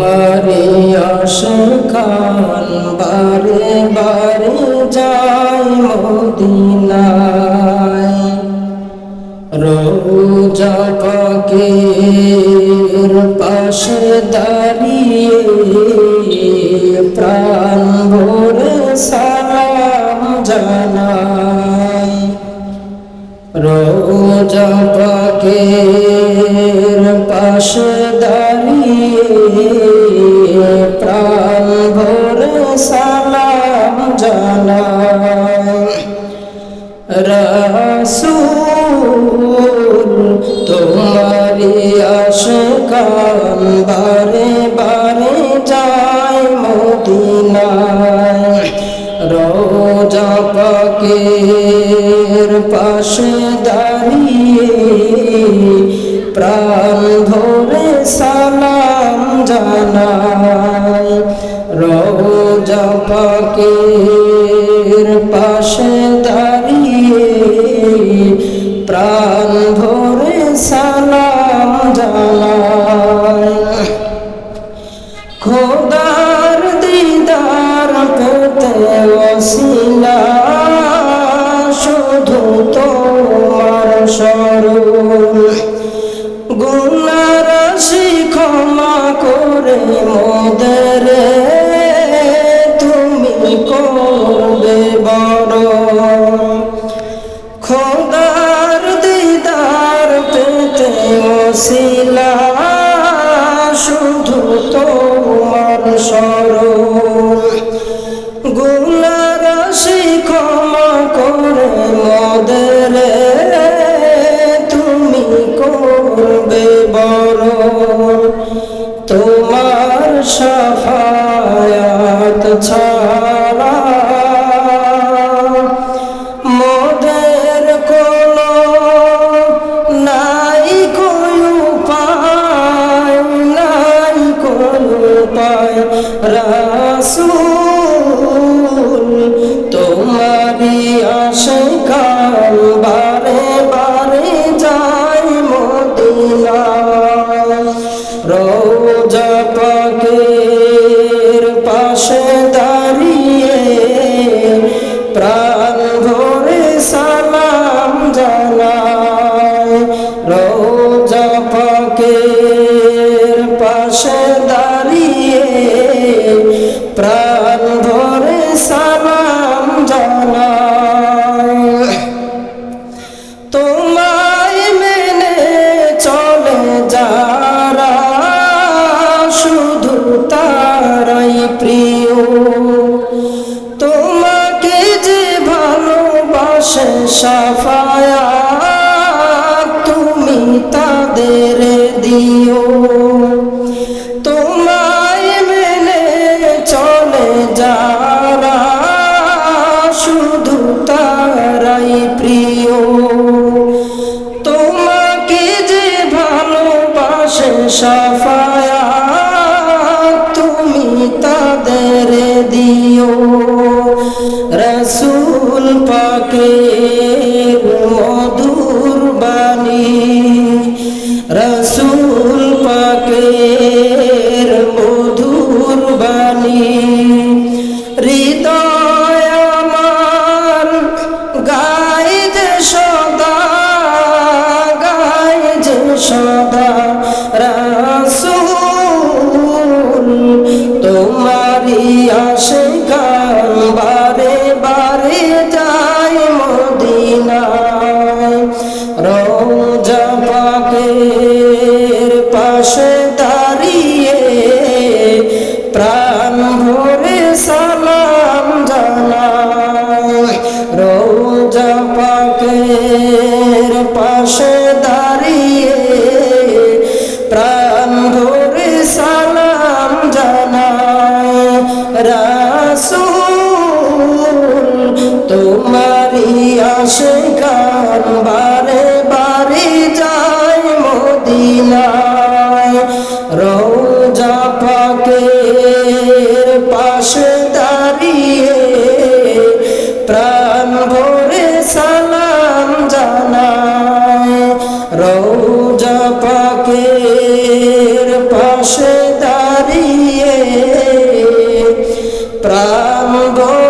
তোমারি আশকান বারে বারে যাই মদিনায় রোজা পাকের পাশে দাঁড়িয়ে প্রাণ ভরে সালাম জানাই রোজা পাকের পাশে দাঁড়িয়ে প্রাণ ভরে সালাম জানাই রাসূল তোমারি আশকান বারে বারে যাই মদিনায় রোজা পাকের পাশে দাঁড়িয়ে প্রাণ ভরে সালাম জানাই রোজা পাকের পাশে দাঁড়িয়ে প্রাণ ভরে সালাম জানাই খোদার দিদার পেতে ওসিলা শুধু তোমার স্মরণ গুনাহ রাশি ক্ষমা করে মোদের তুমি করবে বরণ খোদার দিদার পেতে ওসিলা শুধু তোমার স্মরণ গুনাহ রাশি ক্ষমা করে মোদের তুমি করবে বরণ তোমার শাফায়াত ছাড়া মোদের কোনো নাই কোনো উপায় নাই কোনো উপায় রাসূল তোমারি আশকান বারে বারে যাই মদিনায় রোজা পাকের পাশে দাঁড়িয়ে প্রাণ ভরে সালাম জানাই রোজা পাকের পাশে দাঁড়িয়ে প্রাণ ভরে সালাম জানাই তোমায় মেনে চলে যারা শুধু তারাই প্রিয় তোমাকে যে ভালোবাসে শাফায়াত তুমি তাদের দিও তোমায় মেনে চলে যারা শুধু তারাই প্রিয় তোমাকে যে ভালোবাসে শাফায়াত তুমি তাদের দিও রাসূল পাকের মধুর বাণী রাসূল পাকের মধুর বাণী হৃদয় আমার গায় যে সদা রাসূল তোমারি আশকান বারে বারে যাই মদিনায় রোজা পাকের পাশে দাঁড়িয়ে প্রাণ ভরে সালাম জানাই রোজা পাকের পাশে দাঁড়িয়ে প্রাণ ভরে সালাম জানাই রাসূল তোমারি আশকান বারে বারে যাই মদিনায় রোজা পাকের পাশে দাঁড়িয়ে প্রাণ ভরে সালাম জানাই রোজা পাকের পাশে দাঁড়িয়ে গো